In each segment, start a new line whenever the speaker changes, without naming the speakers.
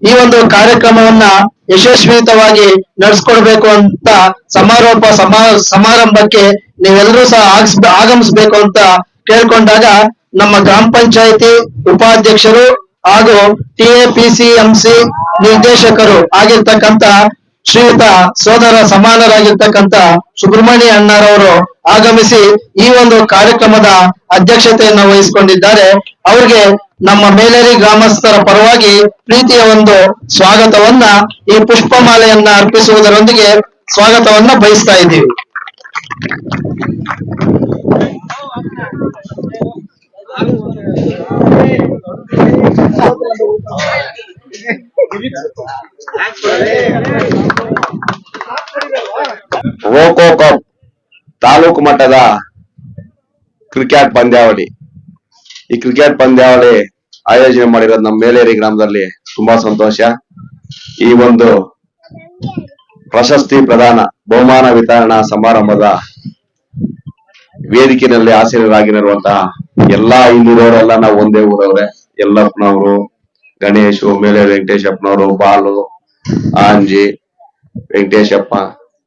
ಈ ಒಂದು ಕಾರ್ಯಕ್ರಮವನ್ನ ಯಶಸ್ವಿತವಾಗಿ ನಡೆಸ್ಕೊಡ್ಬೇಕು ಅಂತ ಸಮಾರಂಭಕ್ಕೆ ನೀವೆಲ್ಲರೂ ಸಹ ಆಗಮಿಸಬೇಕು ಅಂತ ಕೇಳ್ಕೊಂಡಾಗ ನಮ್ಮ ಗ್ರಾಮ ಪಂಚಾಯಿತಿ ಉಪಾಧ್ಯಕ್ಷರು ಹಾಗೂ TAPCMC ನಿರ್ದೇಶಕರು ಆಗಿರ್ತಕ್ಕಂಥ ಶ್ರೀಯುತ ಸೋದರ ಸಮಾನರಾಗಿರ್ತಕ್ಕಂಥ ಸುಬ್ರಹ್ಮಣ್ಯ ಅಣ್ಣರವರು ಆಗಮಿಸಿ ಈ ಒಂದು ಕಾರ್ಯಕ್ರಮದ ಅಧ್ಯಕ್ಷತೆಯನ್ನು ವಹಿಸಿಕೊಂಡಿದ್ದಾರೆ. ಅವರಿಗೆ ನಮ್ಮ ಮೇಲೇರಿ ಗ್ರಾಮಸ್ಥರ ಪರವಾಗಿ ಪ್ರೀತಿಯ ಒಂದು ಸ್ವಾಗತವನ್ನ ಈ ಪುಷ್ಪಮಾಲೆಯನ್ನ ಅರ್ಪಿಸುವುದರೊಂದಿಗೆ ಸ್ವಾಗತವನ್ನ ಬಯಸ್ತಾ ಇದ್ದೀವಿ.
ರೋಕೋ ಕಪ್ ತಾಲೂಕು ಮಟ್ಟದ ಕ್ರಿಕೆಟ್ ಪಂದ್ಯಾವಳಿ. ಈ ಕ್ರಿಕೆಟ್ ಪಂದ್ಯಾವಳಿ ಆಯೋಜನೆ ಮಾಡಿರೋದು ನಮ್ಮ ಮೇಲೇರಿ ಗ್ರಾಮದಲ್ಲಿ ತುಂಬಾ ಸಂತೋಷ. ಈ ಒಂದು ಪ್ರಶಸ್ತಿ ಪ್ರದಾನ ಬಹುಮಾನ ವಿತರಣಾ ಸಮಾರಂಭದ ವೇದಿಕೆಯಲ್ಲಿ ಆಸೀನರಾಗಿರುವಂತಹ ಎಲ್ಲಾ ಇಲ್ಲಿರೋರೆಲ್ಲ ನಾವು ಒಂದೇ ಊರವ್ರೆ. ಯಲ್ಲಪ್ಪನವರು, ಗಣೇಶು, ಮೇಲೇರಿ ವೆಂಕಟೇಶಪ್ಪನವರು, ಬಾಲು, ಆಂಜಿ, ವೆಂಕಟೇಶಪ್ಪ,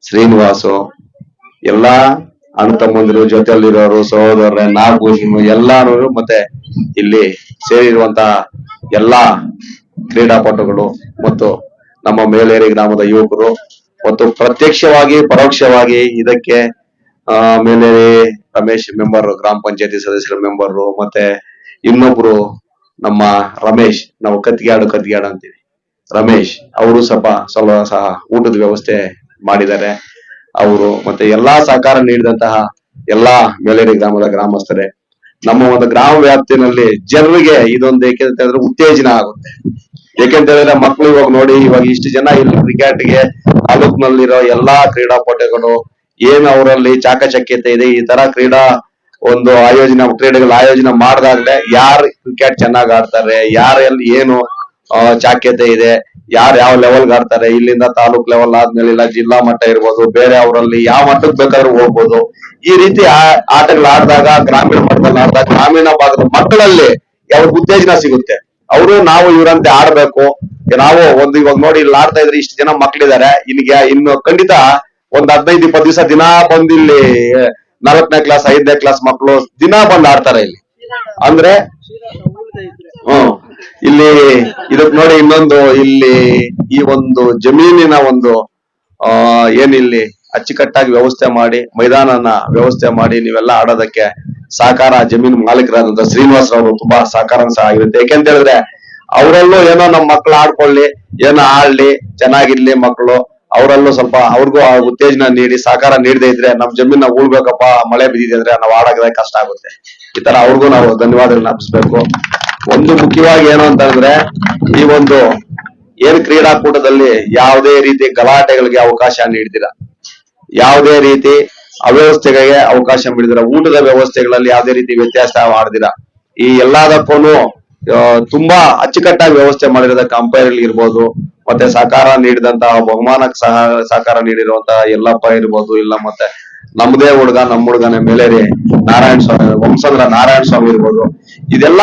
ಶ್ರೀನಿವಾಸು, ಎಲ್ಲಾ ಅಣ್ಣ ತಮ್ಮಂದಿರು, ಜೊತೆಯಲ್ಲಿರೋರು, ಸಹೋದರ, ನಾಗಭೂಷಣು ಎಲ್ಲಾರು, ಮತ್ತೆ ಇಲ್ಲಿ ಸೇರಿರುವಂತಹ ಎಲ್ಲಾ ಕ್ರೀಡಾಪಟುಗಳು ಮತ್ತು ನಮ್ಮ ಮೇಲೇರಿ ಗ್ರಾಮದ ಯುವಕರು ಮತ್ತು ಪ್ರತ್ಯಕ್ಷವಾಗಿ ಪರೋಕ್ಷವಾಗಿ ಇದಕ್ಕೆ ಮೇಲೇರಿ ರಮೇಶ್ ಮೆಂಬರ್, ಗ್ರಾಮ ಪಂಚಾಯತಿ ಸದಸ್ಯರ ಮೆಂಬರ್, ಮತ್ತೆ ಇನ್ನೊಬ್ರು ನಮ್ಮ ರಮೇಶ್, ನಾವು ಕತ್ತಿಗಾಡು ಅಂತೀವಿ, ರಮೇಶ್ ಅವರು ಸ್ವಲ್ಪ ಸಹ ಊಟದ ವ್ಯವಸ್ಥೆ ಮಾಡಿದ್ದಾರೆ. ಅವರು ಮತ್ತೆ ಎಲ್ಲಾ ಸಹಕಾರ ನೀಡಿದಂತಹ ಎಲ್ಲಾ ಮೇಲೇರಿ ಗ್ರಾಮದ ಗ್ರಾಮಸ್ಥರೇ. ನಮ್ಮ ಒಂದು ಗ್ರಾಮ ವ್ಯಾಪ್ತಿನಲ್ಲಿ ಜನರಿಗೆ ಇದೊಂದು ಏಕೆಂತಂದ್ರೆ ಉತ್ತೇಜನ ಆಗುತ್ತೆ. ಏಕೆಂತ ಹೇಳಿದ್ರೆ ಮಕ್ಕಳು ಇವಾಗ ನೋಡಿ, ಇವಾಗ ಇಷ್ಟು ಜನ ಇಲ್ಲಿ ಕ್ರಿಕೆಟ್ಗೆ ತಾಲೂಕಿನಲ್ಲಿರೋ ಎಲ್ಲಾ ಕ್ರೀಡಾಪಟುಗಳು ಏನು ಅವರಲ್ಲಿ ಚಾಕಚಕ್ಯತೆ ಇದೆ, ಈ ತರ ಒಂದು ಕ್ರೀಡೆಗಳ ಆಯೋಜನೆ ಮಾಡಿದಾಗ್ಲೇ ಯಾರು ಕ್ರಿಕೆಟ್ ಚೆನ್ನಾಗ್ ಆಡ್ತಾರೆ, ಯಾರಲ್ಲಿ ಏನು ಚಾಕ್ಯತೆ ಇದೆ, ಯಾರು ಯಾವ ಲೆವೆಲ್ಗೆ ಆಡ್ತಾರೆ, ಇಲ್ಲಿಂದ ತಾಲೂಕ್ ಲೆವೆಲ್ ಆದ್ಮೇಲೆ ಇಲ್ಲ ಜಿಲ್ಲಾ ಮಟ್ಟ ಇರ್ಬೋದು, ಬೇರೆ ಅವರಲ್ಲಿ ಯಾವ ಮಟ್ಟಕ್ಕೆ ಬೇಕಾದ್ರೂ ಹೋಗ್ಬೋದು. ಈ ರೀತಿ ಆಟಗಳು ಆಡಿದಾಗ ಗ್ರಾಮೀಣ ಮಟ್ಟದಲ್ಲಿ ಆಡಿದಾಗ ಗ್ರಾಮೀಣ ಭಾಗದ ಮಕ್ಕಳಲ್ಲಿ ಯಾವ ಉತ್ತೇಜನ ಸಿಗುತ್ತೆ. ಅವರು ನಾವು ಇವರಂತೆ ಆಡ್ಬೇಕು, ನಾವು ಇವಾಗ ನೋಡಿ ಇಲ್ಲಿ ಆಡ್ತಾ ಇದ್ರೆ ಇಷ್ಟು ಜನ ಮಕ್ಳಿದ್ದಾರೆ, ಇನ್ನು ಖಂಡಿತ ಒಂದ್ 15-20 ದಿವಸ ದಿನಾ ಬಂದು ಇಲ್ಲಿ 4ನೇ ಕ್ಲಾಸ್ 5ನೇ ಕ್ಲಾಸ್ ಮಕ್ಕಳು ದಿನಾ ಬಂದು ಆಡ್ತಾರೆ ಇಲ್ಲಿ. ಅಂದ್ರೆ ಇಲ್ಲಿ ಇದಕ್ ನೋಡಿ ಇನ್ನೊಂದು, ಇಲ್ಲಿ ಈ ಒಂದು ಜಮೀನಿನ ಒಂದು ಏನಿಲ್ಲಿ ಅಚ್ಚುಕಟ್ಟಾಗಿ ವ್ಯವಸ್ಥೆ ಮಾಡಿ, ಮೈದಾನನ ವ್ಯವಸ್ಥೆ ಮಾಡಿ ನೀವೆಲ್ಲ ಆಡೋದಕ್ಕೆ ಸಹಕಾರ ಜಮೀನು ಮಾಲೀಕರಾದಂತ ಶ್ರೀನಿವಾಸರವರು ತುಂಬಾ ಸಹಕಾರ ಸಹ ಆಗಿರುತ್ತೆ. ಯಾಕೆಂತ ಹೇಳಿದ್ರೆ ಅವರಲ್ಲೂ ಏನೋ ನಮ್ಮ ಮಕ್ಕಳು ಆಡ್ಕೊಳ್ಳಿ, ಏನೋ ಆಡ್ಲಿ, ಚೆನ್ನಾಗಿರ್ಲಿ ಮಕ್ಕಳು, ಅವರಲ್ಲೂ ಸ್ವಲ್ಪ ಅವ್ರಿಗೂ ಉತ್ತೇಜನ ನೀಡಿ ಸಹಕಾರ ನೀಡದೇ ಇದ್ರೆ ನಮ್ ಜಮೀನ್ ನಾವು ಉಳ್ಬೇಕಪ್ಪ, ಮಳೆ ಬಿದ್ದಿದೆ ಅಂದ್ರೆ ನಾವು ಆಡೋಕೆ ಕಷ್ಟ ಆಗುತ್ತೆ. ಈ ತರ ಅವ್ರಿಗೂ ನಾವು ಧನ್ಯವಾದಗಳನ್ನ ಅರ್ಪಿಸ್ಬೇಕು. ಒಂದು ಮುಖ್ಯವಾಗಿ ಏನು ಅಂತಂದ್ರೆ, ಈ ಒಂದು ಏನ್ ಕ್ರೀಡಾಕೂಟದಲ್ಲಿ ಯಾವುದೇ ರೀತಿ ಗಲಾಟೆಗಳಿಗೆ ಅವಕಾಶ ನೀಡಿದಿರ, ಯಾವುದೇ ರೀತಿ ಅವ್ಯವಸ್ಥೆಗಳಿಗೆ ಅವಕಾಶ ನೀಡಿದಿರ, ಊಟದ ವ್ಯವಸ್ಥೆಗಳಲ್ಲಿ ಯಾವುದೇ ರೀತಿ ವ್ಯತ್ಯಾಸ ಮಾಡದಿರ, ಈ ಎಲ್ಲದಕ್ಕೂ ತುಂಬಾ ಅಚ್ಚುಕಟ್ಟಾಗಿ ವ್ಯವಸ್ಥೆ ಮಾಡಿರೋದಕ್ಕೆ ಅಂಪೈರ್ ಇರ್ಬೋದು, ಮತ್ತೆ ಸಹಕಾರ ನೀಡಿದಂತಹ ಬಹುಮಾನಕ್ಕೆ ಸಹಕಾರ ನೀಡಿರುವಂತಹ ಯಲ್ಲಪ್ಪ ಇರ್ಬೋದು, ಇಲ್ಲ ಮತ್ತೆ ನಮ್ಮದೇ ನಮ್ಮ ಹುಡುಗನ ಮೇಲೇರಿ ನಾರಾಯಣ ಸ್ವಾಮಿ, ವಂಸಂದ್ರ ನಾರಾಯಣ ಸ್ವಾಮಿ ಇರ್ಬೋದು, ಇದೆಲ್ಲ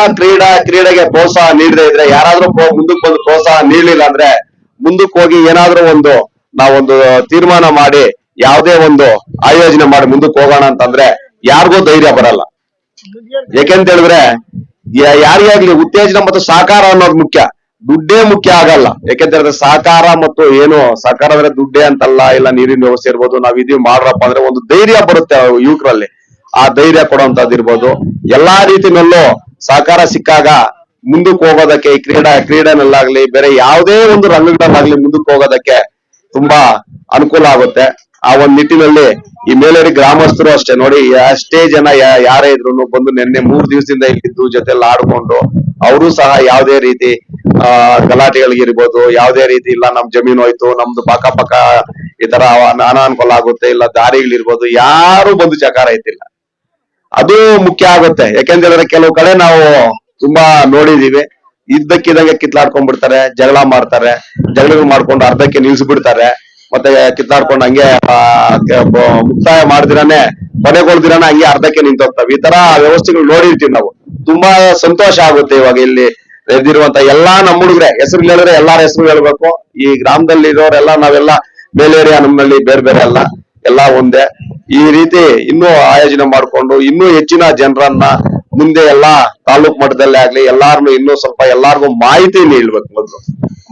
ಕ್ರೀಡೆಗೆ ಪ್ರೋತ್ಸಾಹ ನೀಡದೇ ಇದ್ರೆ, ಯಾರಾದ್ರೂ ಮುಂದಕ್ಕೆ ಬಂದು ಪ್ರೋತ್ಸಾಹ ನೀಡಲಿಲ್ಲ ಅಂದ್ರೆ ಮುಂದಕ್ಕೆ ಹೋಗಿ ಏನಾದ್ರೂ ನಾವೊಂದು ತೀರ್ಮಾನ ಮಾಡಿ ಯಾವುದೇ ಒಂದು ಆಯೋಜನೆ ಮಾಡಿ ಮುಂದಕ್ಕೆ ಹೋಗೋಣ ಅಂತಂದ್ರೆ ಯಾರಿಗೂ ಧೈರ್ಯ ಬರಲ್ಲ. ಯಾಕೆಂತ ಹೇಳಿದ್ರೆ ಯಾರಿಗಾಗ್ಲಿ ಉತ್ತೇಜನ ಮತ್ತು ಸಹಕಾರ ಅನ್ನೋದು ಮುಖ್ಯ, ದುಡ್ಡೇ ಮುಖ್ಯ ಆಗಲ್ಲ. ಯಾಕೆಂತ ಹೇಳಿದ್ರೆ ಸಹಕಾರ ಮತ್ತು ಏನು ಸಹಕಾರ ಅಂದ್ರೆ ದುಡ್ಡೇ ಅಂತಲ್ಲ, ಇಲ್ಲ ನೀರಿನ ವ್ಯವಸ್ಥೆ ಇರ್ಬೋದು, ನಾವ್ ಇದೀವಿ ಮಾಡ್ರಪ್ಪ ಅಂದ್ರೆ ಒಂದು ಧೈರ್ಯ ಬರುತ್ತೆ ಯುವಕರಲ್ಲಿ. ಆ ಧೈರ್ಯ ಕೊಡುವಂತದ್ದು ಇರ್ಬೋದು, ಎಲ್ಲಾ ರೀತಿನಲ್ಲೂ ಸಹಕಾರ ಸಿಕ್ಕಾಗ ಮುಂದಕ್ಕೆ ಹೋಗೋದಕ್ಕೆ ಈ ಕ್ರೀಡೆನಲ್ಲಾಗ್ಲಿ ಬೇರೆ ಯಾವುದೇ ಒಂದು ರಂಗಗಳಲ್ಲಾಗ್ಲಿ ಮುಂದಕ್ಕೆ ಹೋಗೋದಕ್ಕೆ ತುಂಬಾ ಅನುಕೂಲ ಆಗುತ್ತೆ. ಆ ಒಂದ್ ನಿಟ್ಟಿನಲ್ಲಿ ಈ ಮೇಲೇರಿ ಗ್ರಾಮಸ್ಥರು ಅಷ್ಟೇ ನೋಡಿ, ಅಷ್ಟೇ ಜನ ಯಾರೇ ಇದ್ರು ಬಂದು ನಿನ್ನೆ 3 ದಿವಸದಿಂದ ಇಲ್ಲಿದ್ದು ಜೊತೆಲ್ಲ ಆಡ್ಕೊಂಡು, ಅವರು ಸಹ ಯಾವುದೇ ರೀತಿ ಗಲಾಟೆಗಳಿಗಿರ್ಬೋದು, ಯಾವುದೇ ರೀತಿ ಇಲ್ಲ ನಮ್ ಜಮೀನು ಹೋಯ್ತು, ನಮ್ದು ಪಕ್ಕ ಈ ತರ ಅನಾನುಕೂಲ ಆಗುತ್ತೆ, ಇಲ್ಲ ದಾರಿಗಳಿರ್ಬೋದು, ಯಾರು ಬಂದು ಚಕಾರ ಐತಿಲ್ಲ. ಅದು ಮುಖ್ಯ ಆಗುತ್ತೆ. ಯಾಕೆಂತ ಹೇಳಿದ್ರೆ ಕೆಲವು ಕಡೆ ನಾವು ತುಂಬಾ ನೋಡಿದೀವಿ, ಇದ್ದಕ್ಕಿದ್ದಂಗೆ ಕಿತ್ಲಾಡ್ಕೊಂಡ್ಬಿಡ್ತಾರೆ, ಜಗಳ ಮಾಡ್ತಾರೆ, ಜಗಳಗಳು ಮಾಡ್ಕೊಂಡು ಅರ್ಧಕ್ಕೆ ನಿಲ್ಸ್ಬಿಡ್ತಾರೆ, ಮತ್ತೆ ಕಿತ್ತಾಡ್ಕೊಂಡು ಹಂಗೆ ಮುಕ್ತಾಯ ಮಾಡ್ದಿರಾನೆ ಕೊನೆಗೊಳ್ದಿರಾನೆ ಹಂಗೆ ಅರ್ಧಕ್ಕೆ ನಿಂತೋಗ್ತವೆ. ಈ ತರ ವ್ಯವಸ್ಥೆಗಳು ನೋಡಿರ್ತೀವಿ ನಾವು. ತುಂಬಾ ಸಂತೋಷ ಆಗುತ್ತೆ ಇವಾಗ ಇಲ್ಲಿ ಎದ್ದಿರುವಂತ ಎಲ್ಲಾ ನಮ್ಮ ಹುಡುಗ್ರೆ ಹೆಸರು ಹೇಳಿದ್ರೆ ಎಲ್ಲಾರ ಹೆಸರು ಹೇಳ್ಬೇಕು. ಈ ಗ್ರಾಮದಲ್ಲಿ ಇರೋರೆಲ್ಲ ನಾವೆಲ್ಲ ಮೇಲೇರಿಯಾ ನಮ್ಮಲ್ಲಿ ಬೇರೆ ಬೇರೆ ಅಲ್ಲ, ಎಲ್ಲಾ ಒಂದೇ. ಈ ರೀತಿ ಇನ್ನೂ ಆಯೋಜನೆ ಮಾಡ್ಕೊಂಡು ಇನ್ನೂ ಹೆಚ್ಚಿನ ಜನರನ್ನ ಮುಂದೆ ಎಲ್ಲಾ ತಾಲೂಕ್ ಮಟ್ಟದಲ್ಲೇ ಆಗ್ಲಿ ಎಲ್ಲಾರ್ನು ಇನ್ನೂ ಸ್ವಲ್ಪ ಎಲ್ಲಾರ್ಗು ಮಾಹಿತಿ ನೀಡ್ಬೇಕು. ಮೊದಲು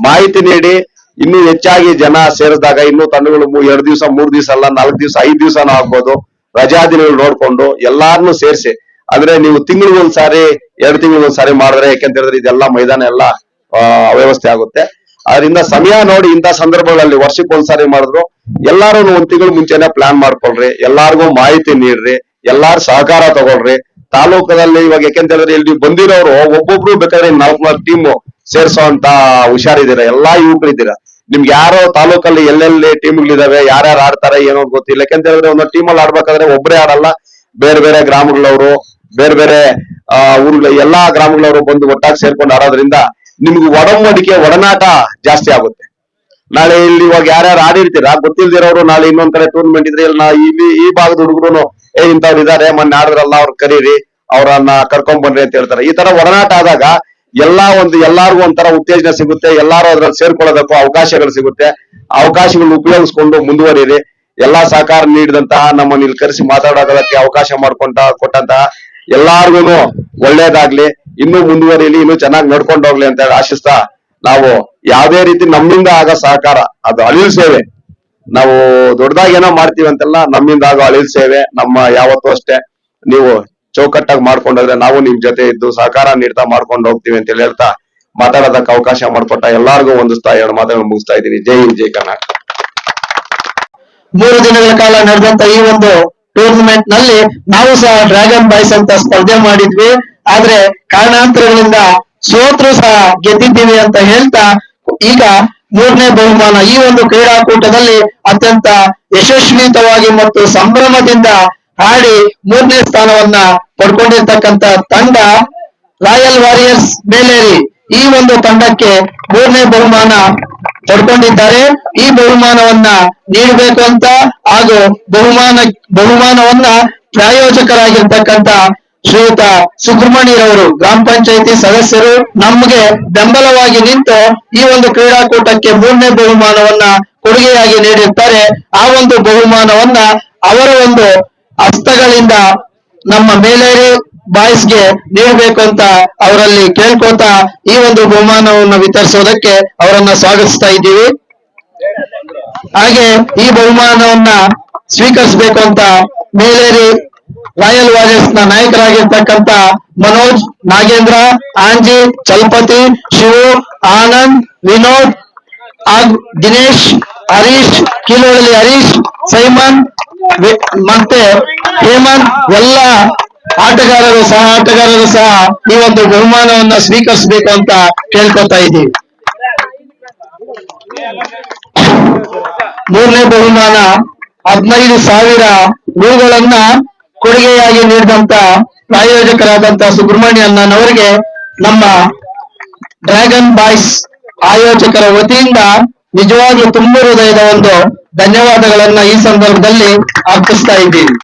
ಮಾಹಿತಿ ನೀಡಿ ಇನ್ನೂ ಹೆಚ್ಚಾಗಿ ಜನ ಸೇರಿಸಿದಾಗ ಇನ್ನೂ ತಂಡಗಳು 2 ದಿವಸ 3 ದಿವಸ ಅಲ್ಲ 4 ದಿವಸ 5 ದಿವಸನೂ ಆಗ್ಬೋದು. ರಜಾ ದಿನಗಳು ನೋಡ್ಕೊಂಡು ಎಲ್ಲಾರನ್ನು ಸೇರಿಸಿ, ಅಂದ್ರೆ ನೀವು ತಿಂಗಳಿಗೊಂದ್ಸಾರಿ 2 ತಿಂಗಳಿಗೊಂದ್ಸಾರಿ ಮಾಡಿದ್ರೆ, ಯಾಕೆಂತ ಹೇಳಿದ್ರೆ ಇದೆಲ್ಲ ಮೈದಾನ ಎಲ್ಲ ಅವ್ಯವಸ್ಥೆ ಆಗುತ್ತೆ. ಅದರಿಂದ ಸಮಯ ನೋಡಿ ಇಂಥ ಸಂದರ್ಭಗಳಲ್ಲಿ ವರ್ಷಕ್ಕೆ ಒಂದ್ಸಾರಿ ಮಾಡಿದ್ರು ಎಲ್ಲಾರು 1 ತಿಂಗಳು ಮುಂಚೆನೆ ಪ್ಲಾನ್ ಮಾಡ್ಕೊಳ್ರಿ, ಎಲ್ಲಾರ್ಗು ಮಾಹಿತಿ ನೀಡ್ರಿ, ಎಲ್ಲಾರು ಸಹಕಾರ ತಗೊಳ್ರಿ. ತಾಲೂಕದಲ್ಲಿ ಇವಾಗ ಯಾಕೆಂತ ಹೇಳಿದ್ರೆ ಇಲ್ಲಿ ಬಂದಿರೋರು ಒಬ್ಬೊಬ್ರು ಬೇಕಾದ್ರೆ 4 ಟೀಮ್ ಸೇರ್ಸೋ ಅಂತ ಹುಷಾರಿದ್ದೀರ, ಎಲ್ಲಾ ಯುವಕರಿದ್ದೀರಾ. ನಿಮ್ಗೆ ಯಾರೋ ತಾಲೂಕಲ್ಲಿ ಎಲ್ಲೆಲ್ಲಿ ಟೀಮ್ಗಳಿದಾವೆ, ಯಾರ್ಯಾರು ಆಡ್ತಾರೆ ಏನೋ ಗೊತ್ತಿಲ್ಲ. ಯಾಕೆಂತ ಹೇಳಿದ್ರೆ ಒಂದು ಟೀಮಲ್ಲಿ ಆಡ್ಬೇಕಾದ್ರೆ ಒಬ್ಬರೇ ಆಡಲ್ಲ, ಬೇರೆ ಬೇರೆ ಗ್ರಾಮಗಳವರು, ಬೇರೆ ಬೇರೆ ಊರುಗಳ ಎಲ್ಲಾ ಗ್ರಾಮಗಳವರು ಬಂದು ಒಟ್ಟಾಗಿ ಸೇರ್ಕೊಂಡು ಆಡೋದ್ರಿಂದ ನಿಮ್ಗೆ ಒಡಂಬಡಿಕೆ ಒಡನಾಟ ಜಾಸ್ತಿ ಆಗುತ್ತೆ. ನಾಳೆ ಇಲ್ಲಿ ಇವಾಗ ಯಾರ್ಯಾರು ಆಡಿರ್ತೀರಾ ಗೊತ್ತಿಲ್ದಿರೋರು ನಾಳೆ ಇನ್ನೊಂದ್ ಕಡೆ ಟೂರ್ನಮೆಂಟ್ ಇದ್ರೆ ಇಲ್ಲಿ ಈ ಭಾಗದ ಹುಡುಗರು ಇಂಥವ್ರು ಇದಾರೆ ಮೊನ್ನೆ ಆಡಿದ್ರಲ್ಲ ಅವ್ರು ಕರೀರಿ, ಅವ್ರನ್ನ ಕರ್ಕೊಂಡ್ ಬನ್ರಿ ಅಂತ ಹೇಳ್ತಾರೆ. ಈ ತರ ಒಡನಾಟ ಆದಾಗ ಎಲ್ಲಾರ್ಗು ಒಂಥರ ಉತ್ತೇಜನ ಸಿಗುತ್ತೆ, ಎಲ್ಲಾರು ಅದ್ರಲ್ಲಿ ಸೇರ್ಕೊಳ್ಳೋದಕ್ಕೂ ಅವಕಾಶಗಳು ಸಿಗುತ್ತೆ. ಅವಕಾಶಗಳನ್ನ ಉಪಯೋಗಿಸ್ಕೊಂಡು ಮುಂದುವರಿರಿ. ಎಲ್ಲಾ ಸಹಕಾರ ನೀಡಿದಂತಹ ನಮ್ಮನ್ನ ಇಲ್ಲಿ ಕರೆಸಿ ಮಾತಾಡೋದಕ್ಕೆ ಅವಕಾಶ ಕೊಟ್ಟಂತಹ ಎಲ್ಲಾರ್ಗು ಒಳ್ಳೇದಾಗ್ಲಿ, ಇನ್ನೂ ಮುಂದುವರಿಲಿ, ಇನ್ನೂ ಚೆನ್ನಾಗಿ ನೋಡ್ಕೊಂಡು ಹೋಗ್ಲಿ ಅಂತ ಆಶಿಸ್ತಾ, ನಾವು ಯಾವ್ದೇ ರೀತಿ ನಮ್ಮಿಂದ ಆಗೋ ಸಹಕಾರ ಅದು ಅಳಿಲ್ ಸೇವೆ. ನಾವು ದೊಡ್ಡದಾಗಿ ಏನೋ ಮಾಡ್ತೀವಿ ಅಂತೆಲ್ಲ, ನಮ್ಮಿಂದ ಆಗೋ ಅಳಿಲ್ ಸೇವೆ ನಮ್ಮ ಯಾವತ್ತೂ ಅಷ್ಟೇ. ನೀವು ಚೌಕಟ್ಟಾಗಿ ಮಾಡ್ಕೊಂಡೋದ್ರೆ ನಾವು ನಿಮ್ ಜೊತೆ ಇದ್ದು ಸಹಕಾರ ನೀಡ್ತಾ ಮಾಡ್ಕೊಂಡು ಹೋಗ್ತೀವಿ ಅಂತ ಹೇಳ್ತಾ ಮಾತಾಡೋದಕ್ಕೆ ಅವಕಾಶ ಮಾಡ್ಕೊಟ್ಟ ಎಲ್ಲಾರ್ಗು ಹೊಂದಿಸ್ತಾ 2 ಮಾತುಗಳನ್ನು ಮುಗಿಸ್ತಾ ಇದ್ದೀನಿ. ಜೈ ಹಿಂದ್, ಜೈ ಕರ್ನಾಟಕ.
3 ದಿನಗಳ ಕಾಲ ನಡೆದಂತ ಈ ಒಂದು ಟೂರ್ನಮೆಂಟ್ ನಲ್ಲಿ ನಾವು ಸಹ ಡ್ರ್ಯಾಗನ್ ಬಾಯ್ಸ್ ಅಂತ ಸ್ಪರ್ಧೆ ಮಾಡಿದ್ವಿ. ಆದ್ರೆ ಕಾರಣಾಂತರಗಳಿಂದ ಸೋತ್ರು ಸಹ ಗೆದ್ದಿದ್ದೀವಿ ಅಂತ ಹೇಳ್ತಾ, ಈಗ 3ನೇ ಬಹುಮಾನ ಈ ಒಂದು ಕ್ರೀಡಾಕೂಟದಲ್ಲಿ ಅತ್ಯಂತ ಯಶಸ್ವಿತವಾಗಿ ಮತ್ತು ಸಂಭ್ರಮದಿಂದ ಆಡಿ 3ನೇ ಸ್ಥಾನವನ್ನ ಪಡ್ಕೊಂಡಿರ್ತಕ್ಕಂತ ತಂಡ ರಾಯಲ್ ವಾರಿಯರ್ಸ್ ಮೇಲೇರಿ. ಈ ಒಂದು ತಂಡಕ್ಕೆ 3ನೇ ಬಹುಮಾನ ಪಡ್ಕೊಂಡಿದ್ದಾರೆ. ಈ ಬಹುಮಾನವನ್ನ ನೀಡಬೇಕು ಅಂತ ಹಾಗೂ ಬಹುಮಾನವನ್ನ ಪ್ರಾಯೋಜಕರಾಗಿರ್ತಕ್ಕಂತ ಶ್ರೀಯುತ ಸುಬ್ರಹ್ಮಣ್ಯರವರು ಗ್ರಾಮ ಪಂಚಾಯಿತಿ ಸದಸ್ಯರು ನಮಗೆ ಬೆಂಬಲವಾಗಿ ನಿಂತು ಈ ಒಂದು ಕ್ರೀಡಾಕೂಟಕ್ಕೆ 3ನೇ ಬಹುಮಾನವನ್ನ ಕೊಡುಗೆಯಾಗಿ ನೀಡಿರ್ತಾರೆ. ಆ ಒಂದು ಬಹುಮಾನವನ್ನ ಅವರ ಒಂದು ಹಸ್ತಗಳಿಂದ ನಮ್ಮ ಮೇಲೇರಿ ಬಾಯ್ಸ್ಗೆ ನೀಡಬೇಕು ಅಂತ ಅವರಲ್ಲಿ ಕೇಳ್ಕೊತಾ ಈ ಒಂದು ಬಹುಮಾನವನ್ನು ವಿತರಿಸೋದಕ್ಕೆ ಅವರನ್ನ ಸ್ವಾಗತಿಸ್ತಾ ಇದ್ದೀವಿ. ಹಾಗೆ ಈ ಬಹುಮಾನವನ್ನ ಸ್ವೀಕರಿಸಬೇಕು ಅಂತ ಮೇಲೇರಿ ರಾಯಲ್ ವಾರಿಯರ್ಸ್ ನ ನಾಯಕರಾಗಿರ್ತಕ್ಕಂತ ಮನೋಜ್, ನಾಗೇಂದ್ರ, ಆಂಜಿ, ಚಲಪತಿ, ಶಿವು, ಆನಂದ್, ವಿನೋದ್, ದಿನೇಶ್, ಹರೀಶ್, ಕೀಲೋಳಿ ಹರೀಶ್, ಸೈಮನ್ ಮತ್ತೆ ಹೇಮಂತ್ ಎಲ್ಲ ಆಟಗಾರರು ಸಹ ಈ ಒಂದು ಬಹುಮಾನವನ್ನ ಸ್ವೀಕರಿಸಬೇಕು ಅಂತ ಕೇಳ್ಕೊತಾ ಇದ್ದೀವಿ. 3ನೇ ಬಹುಮಾನ 15,000 ರೂಗಳನ್ನ ಕೊಡುಗೆಯಾಗಿ ನೀಡಿದಂತ ಪ್ರಾಯೋಜಕರಾದಂತ ಸುಬ್ರಹ್ಮಣ್ಯ ಅಣ್ಣನವರಿಗೆ ನಮ್ಮ ಡ್ರ್ಯಾಗನ್ ಬಾಯ್ಸ್ ಆಯೋಜಕರ ವತಿಯಿಂದ ನಿಜವಾಗ್ಲೂ ತುಂಬ ಹೃದಯದ ಒಂದು ಧನ್ಯವಾದಗಳನ್ನ ಈ ಸಂದರ್ಭದಲ್ಲಿ ಅರ್ಪಿಸ್ತಾ ಇದ್ದೀವಿ.